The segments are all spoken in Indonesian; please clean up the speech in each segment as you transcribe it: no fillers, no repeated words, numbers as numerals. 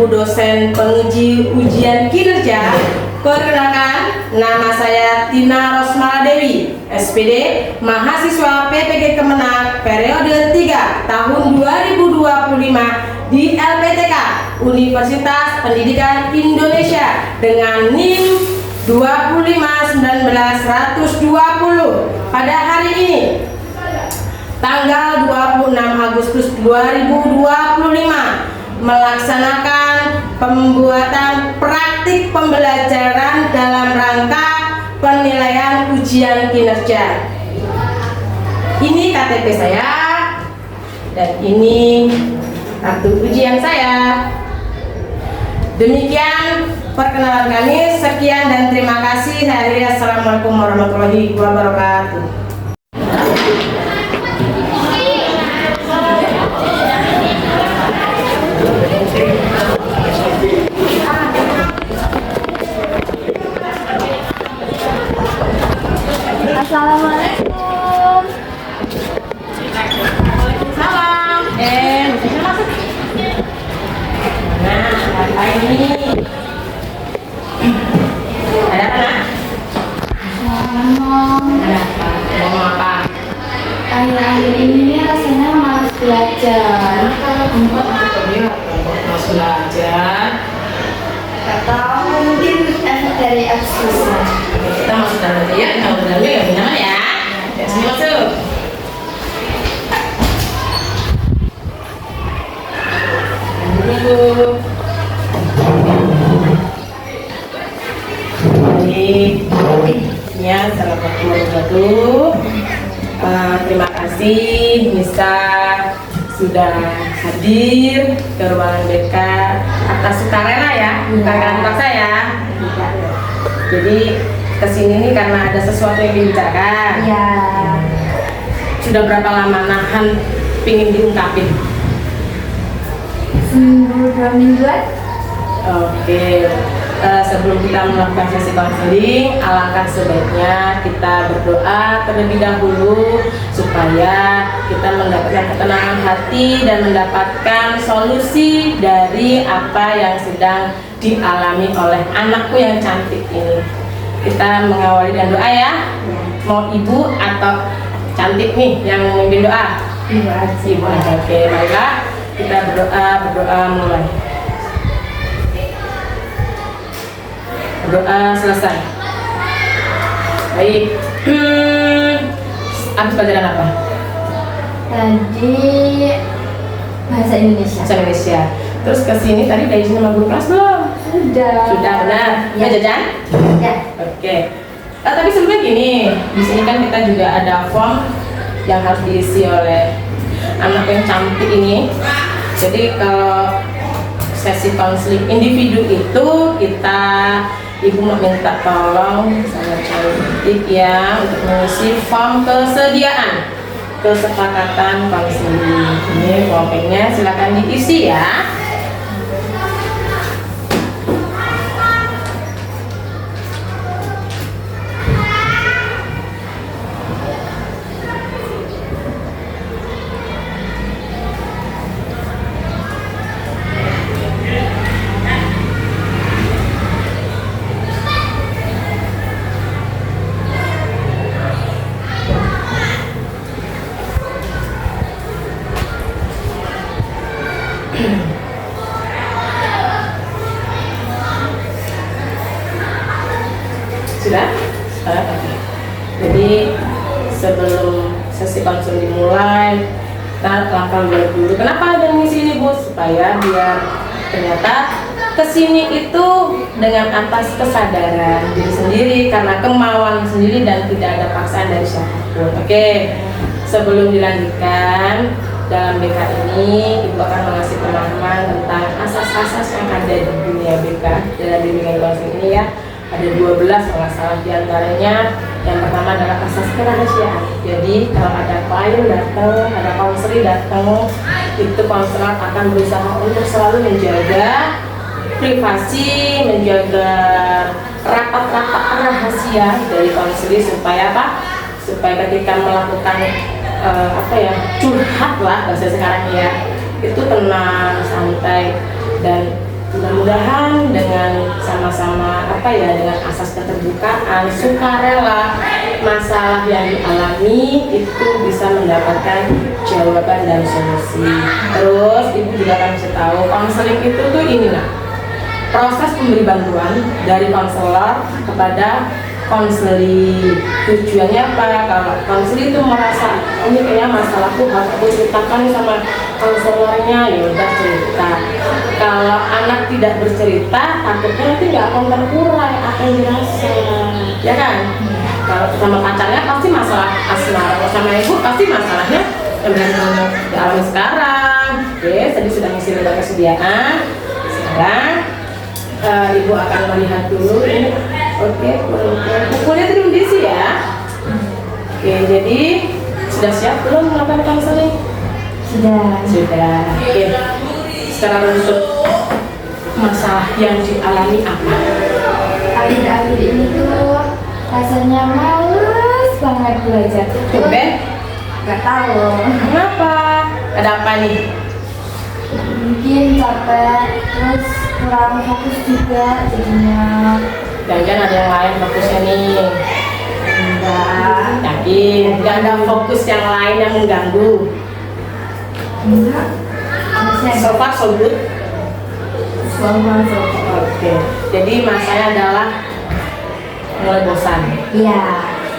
Ibu dosen penguji ujian kinerja. Perkenalkan, nama saya Tina Rosmala Dewi, SPD, mahasiswa PPG Kemenang periode 3 tahun 2025 di LPTK Universitas Pendidikan Indonesia dengan NIM 2519120 pada hari ini tanggal 26 Agustus 2025 melaksanakan pembuatan praktik pembelajaran dalam rangka penilaian ujian kinerja. Ini KTP saya dan ini kartu ujian saya. Demikian perkenalan kami. Sekian dan terima kasih. Saya akhiri. Assalamualaikum warahmatullahi wabarakatuh. Assalamualaikum. Waalaikumsalam. Bisa masuk. Nah, apa ini? Ada apa, Nak? Ada apa? Mau apa? Akhir-akhir ini rasanya malas belajar. Kenapa mau belajar? Atau mungkin efek dari eksklusif. Kita masuk dalam ya. Kalau dalam ya nama ya. Ya, sini masuk. Dulu. Ya, salam wabarakatuh. Terima kasih bisa sudah hadir ke ruangan BK atas sukarela ya, bukan karena paksa ya. Jadi kesini nih karena ada sesuatu yang dibicarakan. Ya. Sudah berapa lama nahan pingin diungkapin? Seminggu 2 mingguan. Oke. Sebelum kita melakukan sesi konseling, alangkah sebaiknya kita berdoa terlebih dahulu supaya kita mendapatkan ketenangan hati dan mendapatkan solusi dari apa yang sedang dialami oleh anakku yang cantik ini. Kita mengawali dengan doa ya. Mau ibu atau cantik nih yang memimpin doa? Ibu aja. Ibu aja. Oke, baiklah. Kita berdoa mulai. Doa selesai. Baik. Habis pelajaran apa? Tadi bahasa Indonesia. Bahasa Indonesia. Terus ke sini tadi udah izin sama guru kelas belum? Sudah. Sudah benar. Ya. Udah jajan? Ya. Oke. Tapi sebelumnya gini, di sini kan kita juga ada form yang harus diisi oleh anak yang cantik ini. Jadi kalau sesi konseling individu itu kita ibu minta tolong sama cantik ya untuk mengisi form kesediaan kesepakatan konseling. Ini formnya silakan diisi ya. Sudah? Oke. Jadi sebelum sesi konsul dimulai, kita langkah dulu. Kenapa ada di sini Bu? Supaya biar ternyata kesini itu dengan atas kesadaran diri sendiri karena kemauan sendiri dan tidak ada paksaan dari siapapun. Oke. Sebelum dilanjutkan dalam BK ini, Ibu akan mengasih pemahaman tentang asas-asas yang ada di dunia BK dalam bimbingan konseling ini ya. Ada 12 kalau nggak salah, diantaranya yang pertama adalah asas kerahasiaan. Jadi kalau ada klien datang, ada konselor datang, itu konselor akan berusaha untuk selalu menjaga privasi, menjaga rapat-rapat rahasia dari konselor supaya apa? Supaya ketika melakukan curhat lah bahasa sekarang ya, itu tenang, santai dan mudah-mudahan dengan sama-sama dengan asas keterbukaan, sukarela, masalah yang dialami itu bisa mendapatkan jawaban dan solusi. Terus ibu juga akan kasih tahu konseling itu tuh ini nak, proses pemberi bantuan dari konselor kepada konseli. Tujuannya apa? Kalau konseli itu merasa ini kayaknya masalahku harus aku ceritakan sama konselornya, ya udah cerita. Kalau anak tidak bercerita, takutnya nanti nggak akan terurai apa yang dirasa, ya kan? Kalau sama pacarnya pasti masalah asmara, kalau sama ibu pasti masalahnya yang dialami sekarang. Oke, tadi sudah ngisi lembar kesediaan. Sekarang ibu akan melihat dulu ini. Oke, bukunya belum diisi ya. Oke, jadi sudah siap belum melakukan konseling? Sudah. Oke. Secara untuk masalah yang dialami apa? Akhir-akhir ini tuh rasanya males banget belajar. Ben? Gak tahu. Kenapa? Ada apa nih? Mungkin capek, terus kurang fokus juga jadinya. Jangan ada yang lain fokusnya nih. Enggak. Yakin? Gak ada fokus yang lain yang mengganggu. Enggak. Masih So far so good. masuk. Oke. Jadi masanya adalah mulai bosan. Iya.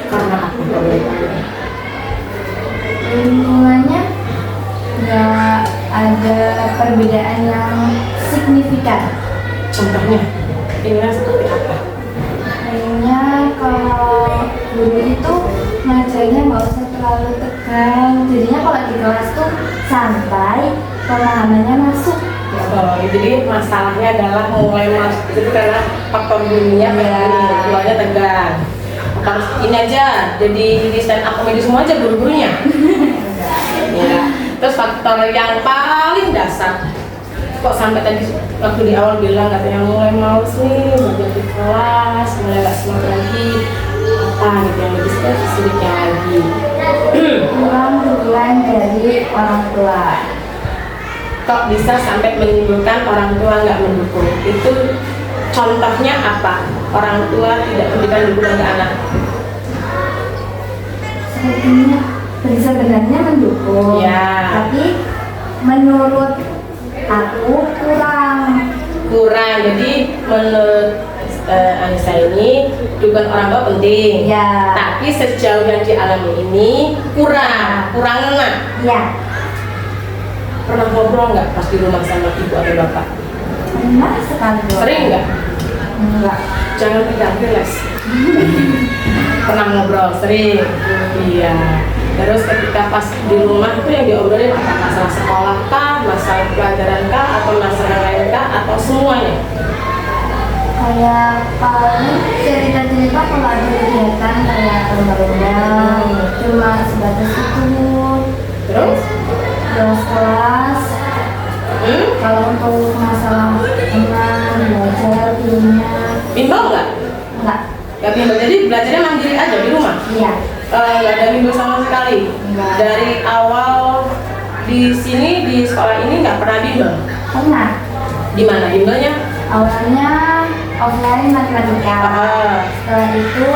Karena aku boleh. Lingkungannya nggak ada perbedaan yang signifikan. Contohnya, keinginan seperti apa? Kayaknya kalau guru itu ngajarnya nggak usah terlalu tegang, jadinya kalau di kelas tuh santai, pemahamannya masuk. Oh, jadi masalahnya adalah mulai masuk itu karena faktor dunia keluarnya tegang. Harus ini aja, jadi stand up comedy semua aja guru-gurunya. Ya. Terus faktor yang paling dasar, kok sampai tadi waktu di awal bilang katanya mulai males nih belajar di kelas, mulai gak semangat lagi, apa gitu yang lebih spesifiknya lagi. Kurang dukungan dari orang tua. Kok bisa sampai menimbulkan orang tua nggak mendukung? Itu contohnya apa? Orang tua tidak memberikan dukungan ke anak. Sepertinya sebenarnya mendukung, Ya. tapi menurut aku kurang. Jadi menurut Anissa ini dukungan orang tua penting. Ya. Tapi sejauh yang dialami ini kurang ngena. Ya. Pernah ngobrol nggak pas di rumah sama ibu atau bapak? Pernah sekali. Sering nggak? Enggak. Jangan tegang, relax. Pernah ngobrol, sering. Iya. Terus ketika pas di rumah itu yang diobrolin apa? Masalah sekolah kah, masalah pelajaran kah, atau masalah lain kah, atau semuanya? Kayak paling cerita-cerita kalau ada kegiatan kayak lomba-lomba, cuma sebatas itu. Terus? Kelas-kelas. Kalau untuk masalah teman, belajar, filmnya, Bimbel nggak? enggak. Nggak bimbel, jadi belajarnya mandiri aja di rumah? Iya. Nggak ada bimbel sama sekali? Nggak. Dari awal di sini, di sekolah ini nggak pernah bimbel? Pernah. Di mana bimbelnya? Awalnya offline matematika. Setelah itu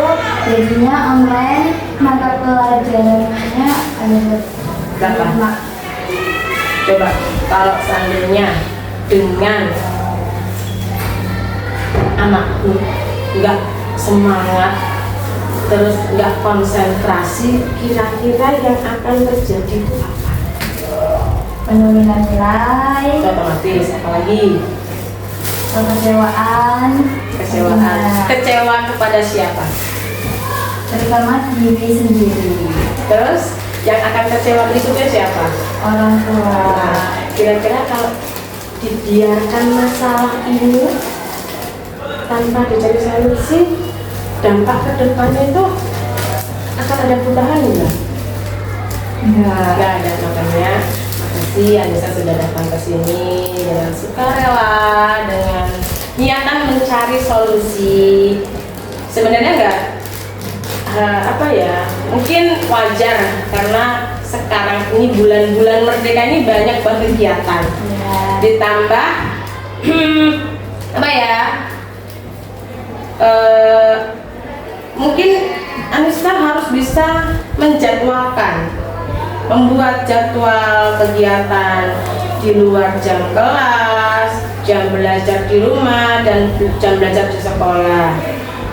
jadinya online, mata pelajarannya ada Berapa? 5. Coba, kalau seandainya dengan anakku nggak semangat, terus nggak konsentrasi, kira-kira yang akan terjadi itu apa? Penurunan nilai, Otomatis, apalagi kekecewaan, kecewa kepada siapa? terutama diri sendiri, Terus yang akan kecewa berikutnya siapa? orang tua. Nah, kira-kira kalau dibiarkan masalah ini tanpa dicari solusi, dampak ke depannya itu akan ada perubahan enggak? Enggak. Enggak ada, makanya makasih Anissa sudah datang ke sini dengan sukarela, dengan niatan mencari solusi. Sebenarnya enggak mungkin wajar karena sekarang ini bulan-bulan merdeka ini banyak banget kegiatan. Ya. Ditambah apa ya? Mungkin Anissa harus bisa menjadwalkan, membuat jadwal kegiatan di luar jam kelas, jam belajar di rumah, dan jam belajar di sekolah.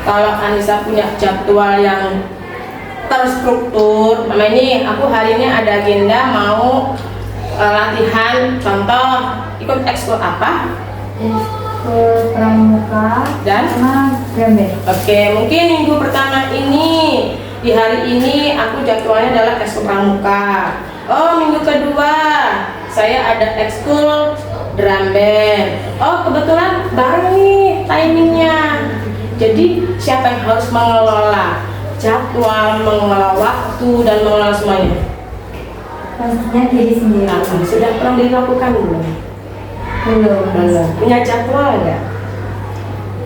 Kalau Anissa punya jadwal yang terstruktur, ini aku hari ini ada agenda mau latihan, contoh ikut ekskul apa? Ekskul pramuka Dan sama gambar. Oke, mungkin minggu pertama ini, di hari ini aku jadwalnya adalah ekskul pramuka. Oh, minggu kedua saya ada ekskul drum band. Oh, kebetulan bareng nih timingnya. Jadi siapa yang harus mengelola jadwal, mengelola waktu, dan mengelola semuanya? Pastinya diri sendiri. Sudah pernah dilakukan belum? Belum. Punya jadwal enggak?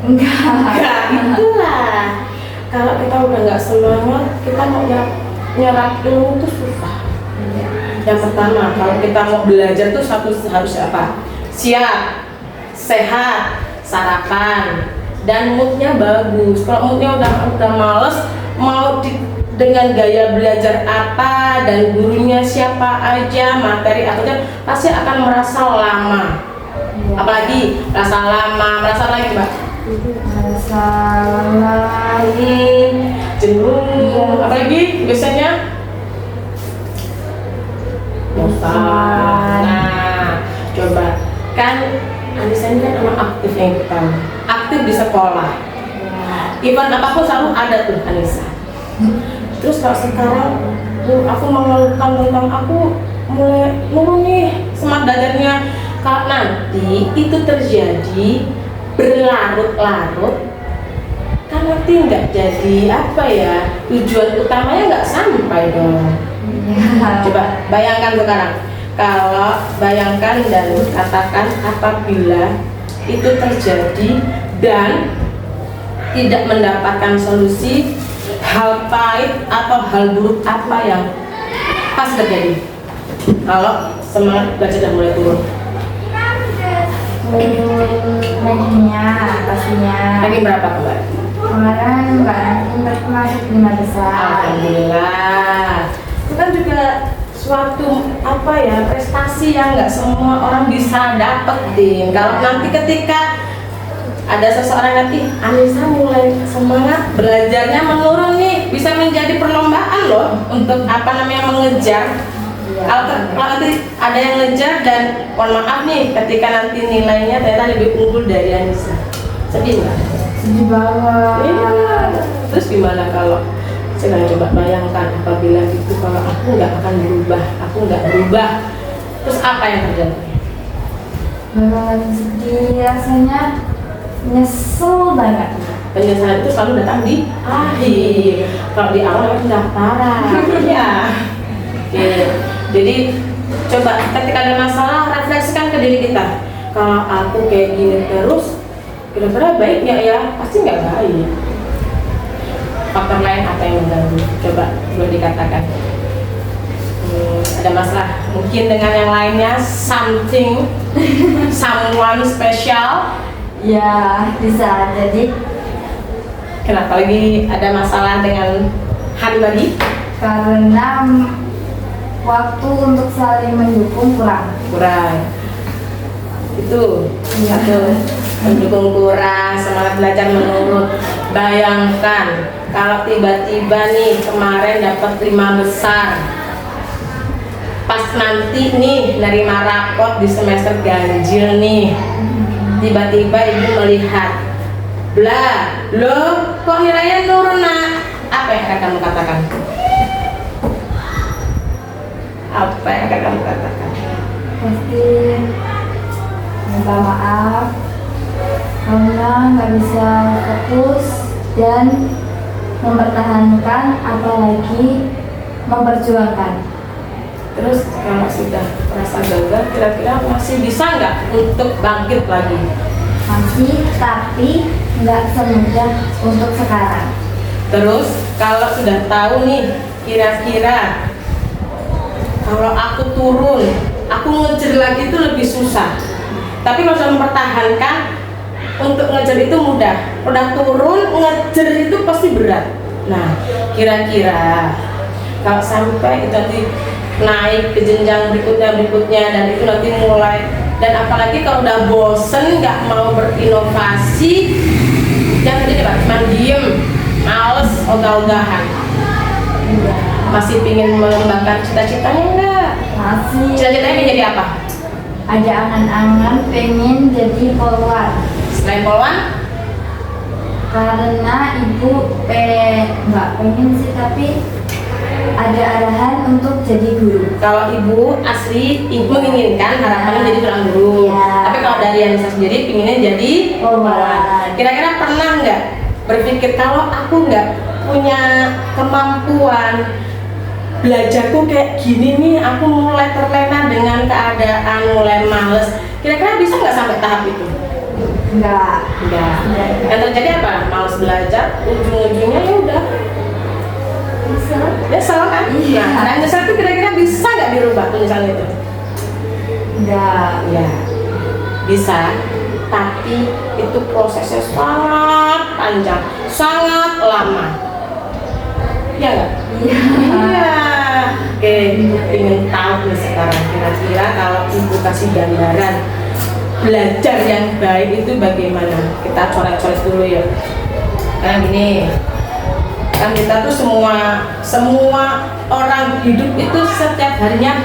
Enggak. Itulah. Kalau kita udah nggak semangat, kita mau nyerap ilmu itu susah. Yang pertama, kalau kita mau belajar tuh harus apa? Siap, sehat, sarapan, dan moodnya bagus. Kalau moodnya udah males, mau dengan gaya belajar apa dan gurunya siapa aja, materi apa aja, pasti akan merasa lama. Apalagi merasa lagi Mbak. Merasa lagi, Jenuh, apalagi biasanya bosan. Nah, coba kan Anissa ini kan anak aktif yang kita aktif di sekolah. Event apapun selalu ada tuh Anissa. Terus kalau sekarang aku mengeluhkan tentang aku mulai nurun nih semangat belajarnya. Kalau nanti itu terjadi berlarut-larut, kan nanti nggak jadi apa ya, tujuan utamanya nggak sampai dong. Coba bayangkan sekarang, kalau bayangkan dan katakan apabila itu terjadi dan tidak mendapatkan solusi, hal pahit atau hal buruk apa yang pas terjadi kalau semangat belajar sudah mulai turun? naiknya pastinya. Lagi berapa Mbak? Kemarin Mbak Nanti masuk 5 besar. Alhamdulillah. Itu kan juga suatu apa ya, prestasi yang nggak semua orang bisa dapetin. Kalau nanti ketika ada seseorang nanti Anissa mulai semangat belajarnya menurun nih, bisa menjadi perlombaan loh untuk apa namanya mengejar. Kalau nanti ada yang ngejar dan mohon maaf nih ketika nanti nilainya ternyata lebih unggul dari Anissa, sedih nggak? Sedih banget. Iya. Terus gimana kalau sekarang coba bayangkan apabila itu kalau aku nggak akan berubah, terus apa yang terjadi? Banget sedih rasanya, nyesel banget. Penyesalan itu selalu datang di akhir. Kalau di awal itu pendaftaran. Iya. Oke. Jadi coba ketika ada masalah refleksikan ke diri kita. Kalau aku kayak gini terus, kira-kira baik nggak ya? Pasti nggak baik. Faktor lain apa yang mengganggu? Coba boleh dikatakan. Ada masalah mungkin dengan yang lainnya, someone special. Ya bisa jadi Kenapa lagi ada masalah dengan hari tadi? karena waktu untuk saling mendukung kurang. Itu satu, mendukung kurang, semangat belajar menurun. Bayangkan kalau tiba-tiba nih kemarin dapat 5 besar, pas nanti nih nerima rapot di semester ganjil nih, tiba-tiba ibu melihat, loh kok nilainya turun nak? Apa yang akan kamu katakan? Apa yang akan kamu katakan? Pasti minta maaf karena nggak bisa fokus dan mempertahankan, apalagi memperjuangkan. Terus kalau sudah merasa gagal, kira-kira masih bisa nggak untuk bangkit lagi? Masih, tapi nggak semudah untuk sekarang. Terus kalau sudah tahu nih, kira-kira kalau aku turun, aku ngejar lagi itu lebih susah. Tapi kalau sudah mempertahankan, untuk ngejar itu mudah. Udah turun, ngejar itu pasti berat. Nah, kira-kira kalau sampai itu nanti naik ke jenjang berikutnya dan itu nanti mulai, dan apalagi kalau udah bosen nggak mau berinovasi, jangan jadi Pak, cuma diem, males, ogah-ogahan. Masih pingin mengembangkan cita-citanya enggak? Masih. Cita-citanya pengen jadi apa? Ada angan-angan pengen jadi polwan. Selain polwan? Karena ibu nggak pengen sih, tapi ada arahan untuk jadi guru. Kalau ibu asli, ibu menginginkan harapannya jadi seorang guru. Ya. Tapi kalau dari Anissa sendiri pinginnya jadi polwan. Kira-kira pernah nggak berpikir kalau aku nggak punya kemampuan, belajarku kayak gini nih, aku mulai terlena dengan keadaan, mulai males. Kira-kira bisa nggak sampai tahap itu? Enggak. Yang terjadi apa? Males belajar, ujung-ujungnya ya udah nyesel kan? Iya. Nah, nyesel itu kira-kira bisa nggak dirubah penyesalan itu? Enggak. Ya, bisa. Tapi itu prosesnya sangat panjang, sangat lama. Iya nggak? Iya. Iya. Oke, ibu ingin tahu nih sekarang, kira-kira kalau ibu kasih gambaran belajar yang baik itu bagaimana? Kita coret-coret dulu ya. Karena gini, kan kita tuh semua orang hidup itu setiap harinya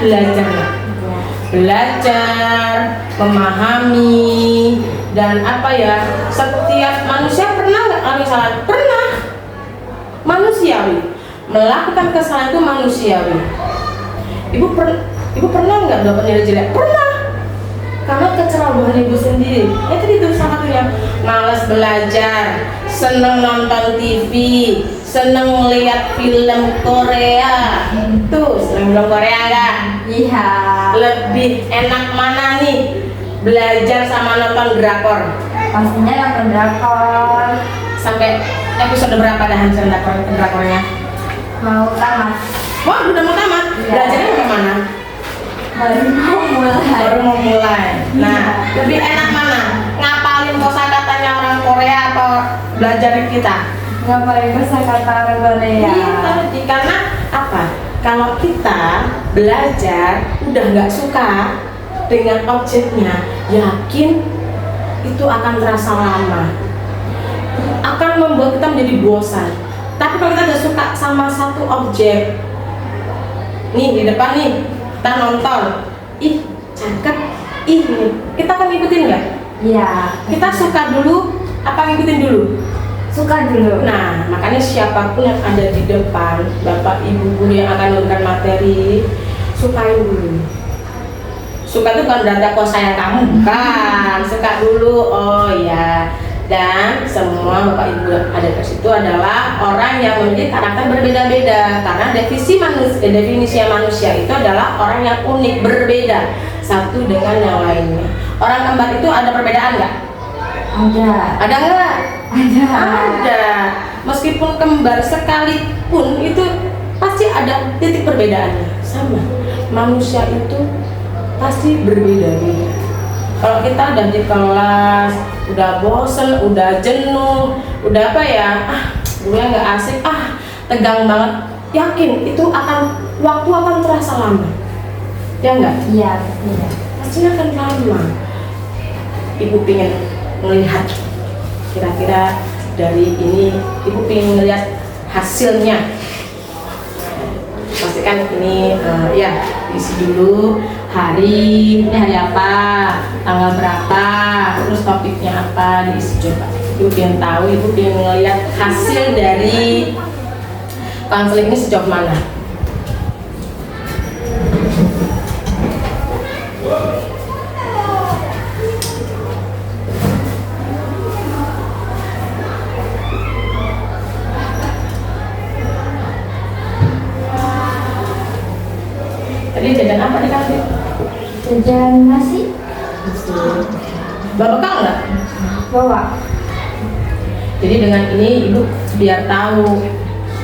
belajar, memahami, dan apa ya, setiap manusia pernah nggak kali salah? Pernah. Manusiawi, melakukan kesalahan itu manusiawi. Ibu pernah nggak dapat nilai jelek? Pernah. Karena kecerobohan ibu sendiri. Ya tadi itu salah satunya, malas belajar, seneng nonton TV, seneng lihat film Korea. Tuh, seneng film Korea nggak? Iya. Lebih enak mana nih? Belajar sama nonton drakor? Pastinya nonton drakor. Sampai episode berapa dah hancur drakornya? Mau tamat. Wah, udah mau tamat? Iya. Belajarnya kemana? Baru mau mulai. Nah, lebih enak mana? Ngapalin kosakatanya orang Korea atau belajar kita? Ngapain kosakata orang Korea? Iya, karena apa? Kalau kita belajar udah nggak suka dengan objeknya, yakin itu akan terasa lama, akan membuat kita menjadi bosan. Tapi kalau kita udah suka sama satu objek, nih di depan nih, kita nonton, ih cakep, ih nih, kita akan ngikutin nggak? Iya. Kita suka dulu, apa ngikutin dulu? Suka dulu. Nah, makanya siapapun yang ada di depan, bapak ibu guru yang akan memberikan materi, sukain dulu. Suka itu bukan berarti aku sayang kamu, bukan. Suka dulu, oh ya. Dan semua bapak ibu yang ada di situ adalah orang yang memiliki karakter berbeda-beda. Karena definisi manusia itu adalah orang yang unik, berbeda satu dengan yang lainnya. Orang kembar itu ada perbedaan nggak? Ada. Ada nggak? Ada. Meskipun kembar sekalipun itu pasti ada titik perbedaannya. Sama. Manusia itu pasti berbeda-beda. Kalau kita udah di kelas, udah bosen, udah jenuh, udah apa ya, gurunya nggak asik, tegang banget, yakin itu waktu akan terasa lama. Ya nggak? Iya, iya. Pasti akan lama. Ibu pengen melihat kira-kira dari ini, ibu pengen melihat hasilnya. Pastikan ini ya, isi dulu hari, ini hari apa, tanggal berapa, terus topiknya apa, diisi coba. Ibu pengen tahu, ibu pengen melihat hasil dari konseling ini sejauh mana. Tadi jajan apa di kafe? Jajan nasi. Bawa bekal nggak? Bawa. Jadi dengan ini ibu biar tahu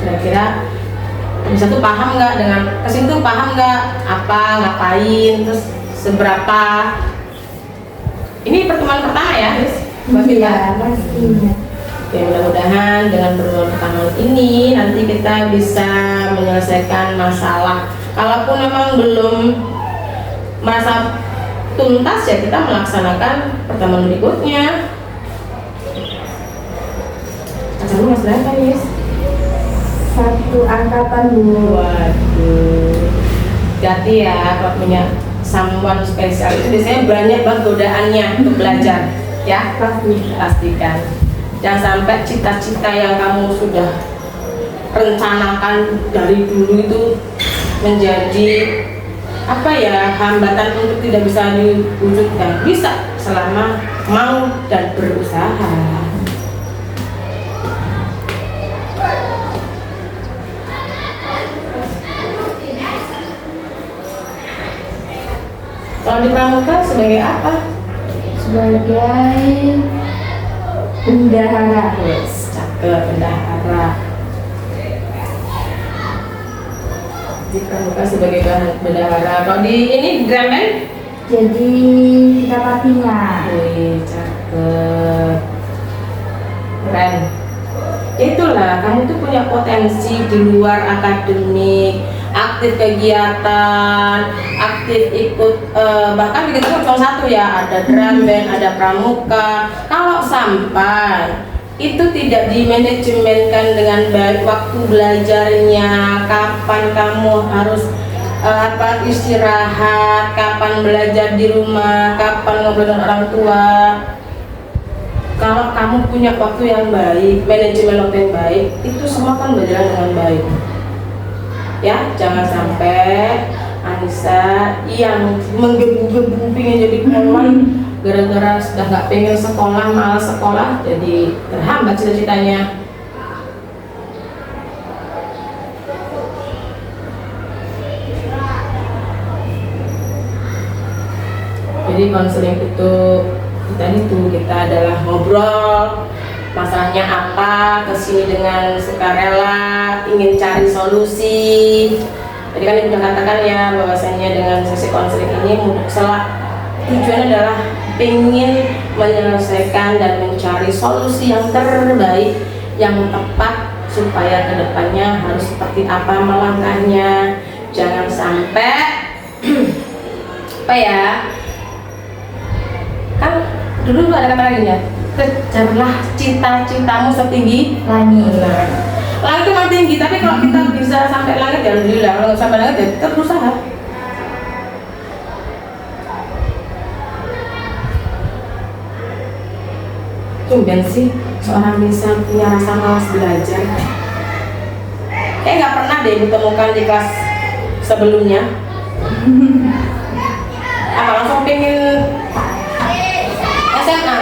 kira-kira bisa tuh paham nggak dengan kesini tuh paham nggak apa ngapain terus seberapa Ini pertemuan pertama ya, Miss? Mbak Vita? Iya, pastinya. Oke, mudah-mudahan dengan pertemuan pertama ini nanti kita bisa menyelesaikan masalah. Kalaupun memang belum merasa tuntas ya kita melaksanakan pertemuan berikutnya. Acara lu mas berapa, Miss? Satu angkatan Bu. Waduh, hati ya kalau punya someone spesial itu biasanya banyak banget godaannya untuk belajar ya. Pastikan jangan sampai cita-cita yang kamu sudah rencanakan dari dulu itu menjadi apa ya, hambatan untuk tidak bisa diwujudkan. Bisa selama mau dan berusaha. Kalau di pramuka sebagai apa? Sebagai bendahara. Yes, cakep, bendahara. Di pramuka sebagai bendahara. Kalau di ini drum band? Jadi kita patinya. Wih, cakep. Keren. Itulah, kamu tuh punya potensi di luar akademik, aktif kegiatan, aktif ikut bahkan kita kan cuma satu ya, ada drum band, ada pramuka. Kalau sampai itu tidak dimanajemenkan dengan baik waktu belajarnya, kapan kamu harus istirahat, kapan belajar di rumah, kapan ngobrol dengan orang tua. Kalau kamu punya waktu yang baik, manajemen waktu yang baik, itu semua kan berjalan dengan baik. Ya, jangan sampai Anissa yang menggebu-gebu pengen jadi poluan gara-gara sudah nggak pengen sekolah, malas sekolah, jadi terhambat cita-citanya. Jadi konseling itu kita adalah ngobrol masalahnya apa, kesini dengan sukarela, ingin cari solusi. Tadi kan ibu sudah katakan ya bahwasanya dengan sesi konseling ini tujuannya adalah ingin menyelesaikan dan mencari solusi yang terbaik, yang tepat supaya kedepannya harus seperti apa melangkahnya. Jangan sampai apa ya, kan dulu ada kata lagi ya, kejarlah cita-citamu setinggi Langit. langit itu memang tinggi, tapi kalau kita bisa sampai langit ya alhamdulillah. Kalau nggak sampai langit ya kita berusaha. Tumben sih seorang bisa punya rasa malas belajar. Nggak pernah deh ditemukan di kelas sebelumnya. Apa langsung pengen SMA?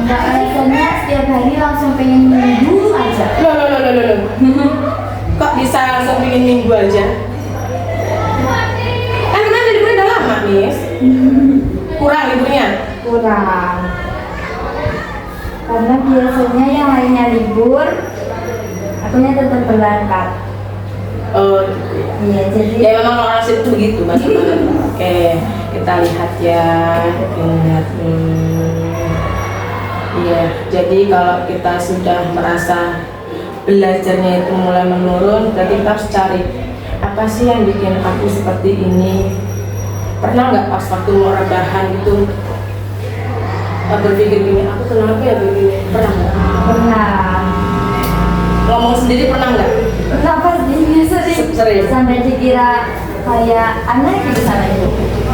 Enggak, alasannya setiap hari langsung pengen minggu aja. Loh. Kok bisa langsung pengen minggu aja? Kan kemarin liburnya udah lama, Miss. Kurang liburnya? Kurang. Karena biasanya yang lainnya libur, akunya tetap berangkat. Oh, gitu ya. Iya, jadi Ya memang orang situ begitu, Mas. Oke, kita lihat ya. Iya, jadi kalau kita sudah merasa belajarnya itu mulai menurun, berarti kita harus cari apa sih yang bikin aku seperti ini. Pernah nggak pas waktu mau rebahan itu berpikir gini, aku kenapa ya begini? Pernah nggak? pernah. Ngomong sendiri pernah nggak? Pernah pastinya sering. Sering. Sampai dikira kayak aneh gitu sama ibu.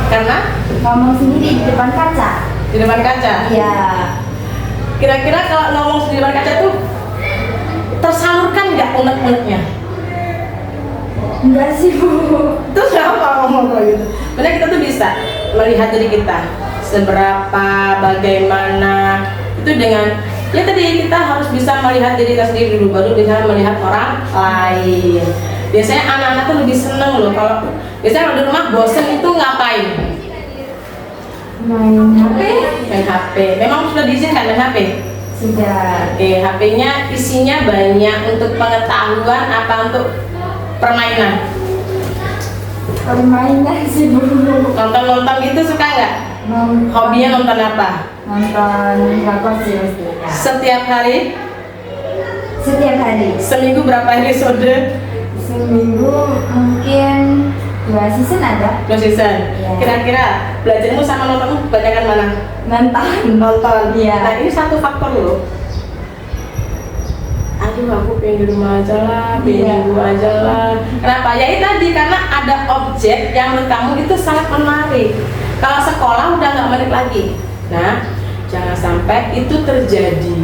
Karena Ngomong sendiri di depan kaca. di depan kaca. Iya. Kira-kira kalau ngomong di depan kaca tuh tersalurkan nggak unek-uneknya? Enggak sih Bu. Terus apa ngomong kayak gitu? Karena kita tuh bisa melihat diri kita seberapa, bagaimana itu dengan ya tadi kita harus bisa melihat diri kita sendiri dulu baru bisa melihat orang lain. Biasanya anak-anak tuh lebih seneng loh kalau biasanya kalau di rumah bosen itu ngapain? Main HP. Main HP. Memang sudah diizinkan main HP? Sudah. Oke, HP-nya isinya banyak untuk pengetahuan apa untuk permainan? Permainan sih Bu. Nonton-nonton gitu suka nggak? Hobinya nonton apa? Nonton drakor sih pastinya. Setiap hari? Setiap hari. Seminggu berapa episode? Seminggu mungkin 2 season ada. 2 season. Iya. Kira-kira belajarmu sama nontonmu kebanyakan mana? Nonton. Iya. Nah ini satu faktor loh. Aduh aku pengen di rumah aja lah, pengen Iya. di rumah aja lah. Kenapa? Ya itu tadi karena ada objek yang menurut kamu itu sangat menarik. Kalau sekolah udah nggak menarik lagi. Nah, jangan sampai itu terjadi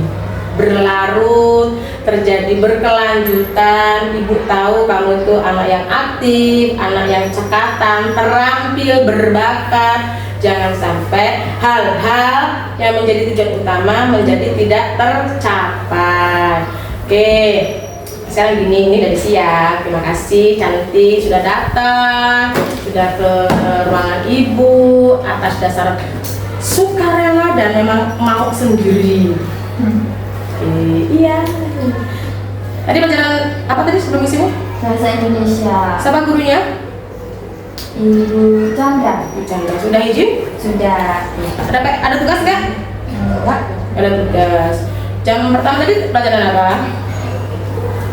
berlarut, terjadi berkelanjutan. Ibu tahu kamu itu anak yang aktif, anak yang cekatan, terampil, berbakat. Jangan sampai hal-hal yang menjadi tujuan utama menjadi tidak tercapai. Oke, sekarang gini, ini dari siang. Terima kasih, cantik sudah datang, sudah ke ruangan ibu atas dasar sukarela dan memang mau sendiri. Oke, iya. Tadi pelajaran apa tadi sebelum isimu? Bahasa Indonesia. Siapa gurunya? Ibu Chandra. Chandra. Sudah izin? Sudah. Ada tugas nggak? Enggak. Ada tugas. Jam pertama tadi pelajaran apa?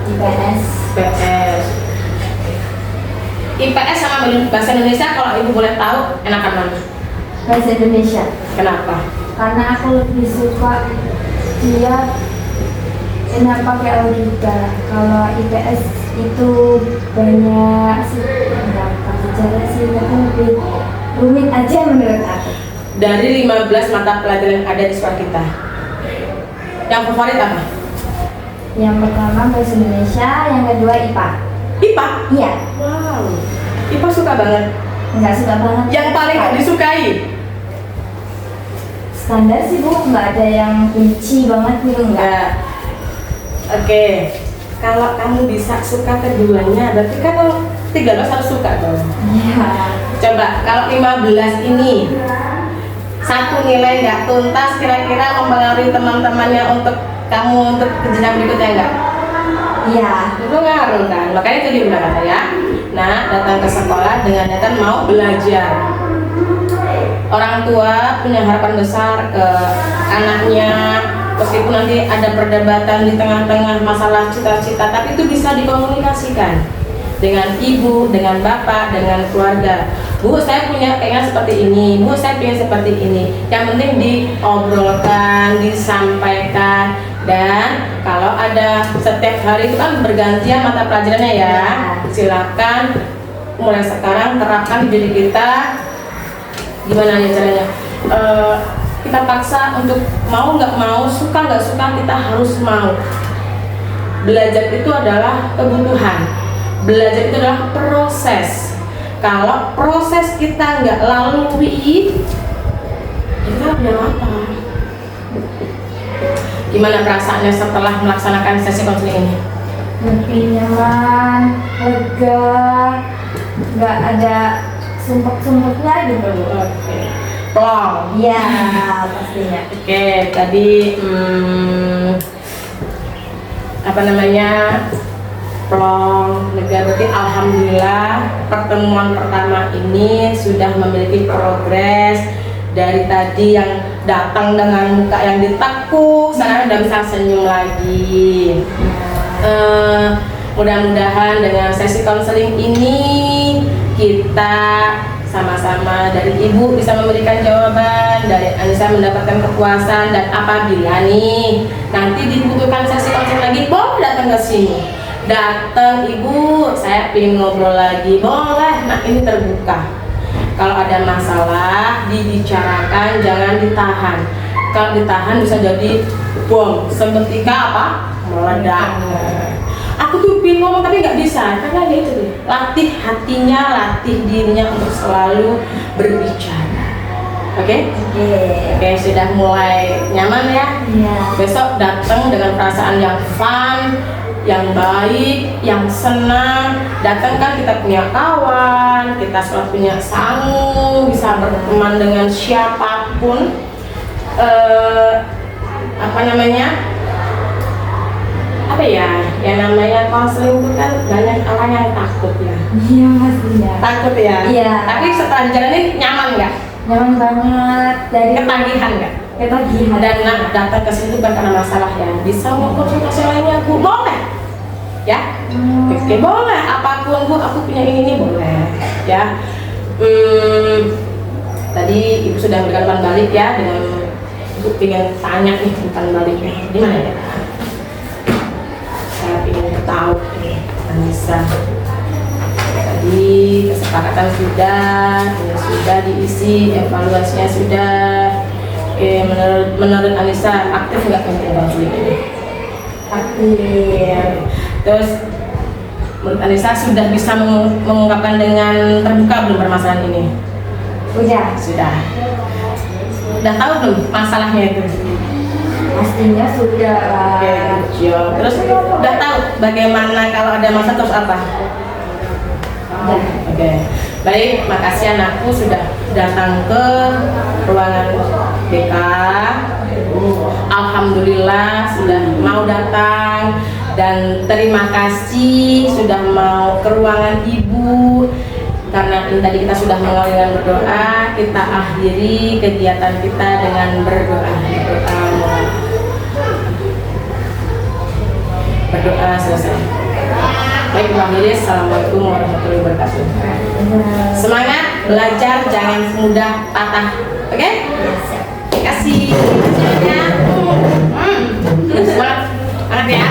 IPS. IPS. IPS sama bahasa Indonesia kalau ibu boleh tahu enakan mana? Bahasa Indonesia. Kenapa? Karena aku lebih suka dia enak pakai logika. Kalau IPS itu banyak sih berapa sejarah sih, tapi lebih rumit aja menurut aku. Dari 15 mata pelajaran yang ada di sekolah kita, yang favorit apa? Yang pertama bahasa Indonesia, yang kedua IPA. IPA? Iya. Wow, IPA suka banget. Nggak suka banget. Yang paling nggak disukai? Standar sih Bu, nggak ada yang benci banget gitu, nggak. Enggak. Oke, kalau kamu bisa suka keduanya, berarti kan 13 harus suka dong. Iya. Coba, kalau 15 ini satu nilai nggak tuntas, kira-kira mempengaruhi teman-temannya untuk kamu untuk jenjang berikutnya nggak? Iya. Itu ngaruh kan, makanya itu diulang kata ya. Nah, datang ke sekolah dengan niatan mau belajar. Orang tua punya harapan besar ke anaknya, meskipun nanti ada perdebatan di tengah-tengah masalah cita-cita, tapi itu bisa dikomunikasikan dengan ibu, dengan bapak, dengan keluarga. Bu, saya punya keinginan seperti ini. Bu, saya pengen seperti ini. Yang penting diobrolkan, disampaikan. Dan kalau ada setiap hari itu kan bergantian mata pelajarannya ya. Silakan mulai sekarang terapkan di diri kita. Gimana ya caranya? Kita paksa untuk mau nggak mau, suka nggak suka, kita harus mau. Belajar itu adalah kebutuhan. Belajar itu adalah proses. Kalau proses kita nggak lalui, kita punya apa? Gimana perasaannya setelah melaksanakan sesi konseling ini? Lebih nyaman, lega, nggak ada sumpek-sumpeknya gitu Bu. Oke. Plong. Iya, pastinya. Oke, tadi apa namanya? Plong, lega, berarti alhamdulillah pertemuan pertama ini sudah memiliki progres. Dari tadi yang datang dengan muka yang ditekuk, sekarang udah bisa senyum lagi. Mudah-mudahan dengan sesi konseling ini kita sama-sama dari ibu bisa memberikan jawaban, dari Anissa mendapatkan kepuasan, dan apabila nih nanti dibutuhkan sesi konseling lagi, boleh datang ke sini. Datang ibu, saya ingin ngobrol lagi, boleh. Nah ini terbuka. Kalau ada masalah dibicarakan, jangan ditahan. Kalau ditahan bisa jadi bom, seketika apa? Meledak. Aku tuh pengen ngomong tapi nggak bisa, karena ya itu deh. Latih hatinya, latih dirinya untuk selalu berbicara. Oke? Oke, sudah mulai nyaman ya? Iya. Besok datang dengan perasaan yang fun, yang baik, yang senang. Datang kan kita punya kawan, kita selalu punya sangu, bisa berteman dengan siapapun. Apa namanya? Apa ya? Yang namanya konseling itu kan banyak orang yang takut ya. Iya pastinya. Takut ya. Iya. Tapi setelah jalan ini nyaman nggak? nyaman banget dari Ketagihan nggak? ketagihan. Dan datang ke sini bukan karena masalah ya. Bisa mau konsultasi lainnya Bu, boleh. Ya, oke boleh. Apapun Bu, aku punya ini boleh. Ya. Tadi Ibu sudah memberikan umpan balik ya, dengan Ibu ingin tanya nih umpan baliknya. Di mana ya? Saya ingin tahu nih, Anissa. Tadi kesepakatan sudah, ini sudah diisi, evaluasinya sudah. Oke, menurut Anissa aktif nggak untuk konseling ini? Aktif. Terus menurut Anissa sudah bisa mengungkapkan dengan terbuka belum permasalahan ini? Udah, Sudah. Udah tahu belum masalahnya itu? pastinya sudah. Oke, terus udah tahu bagaimana kalau ada masalah terus apa? Udah. Oke, baik, makasih anakku sudah datang ke ruangan BK. Alhamdulillah sudah mau datang, dan terima kasih sudah mau ke ruangan Ibu. Karena ini tadi kita sudah mengawali dengan berdoa, kita akhiri kegiatan kita dengan berdoa. Berdoa selesai. Baik, Mbak Miris, assalamualaikum warahmatullahi wabarakatuh. Semangat belajar, jangan mudah patah. Oke? Terima kasih. Semangat. Semangat ya.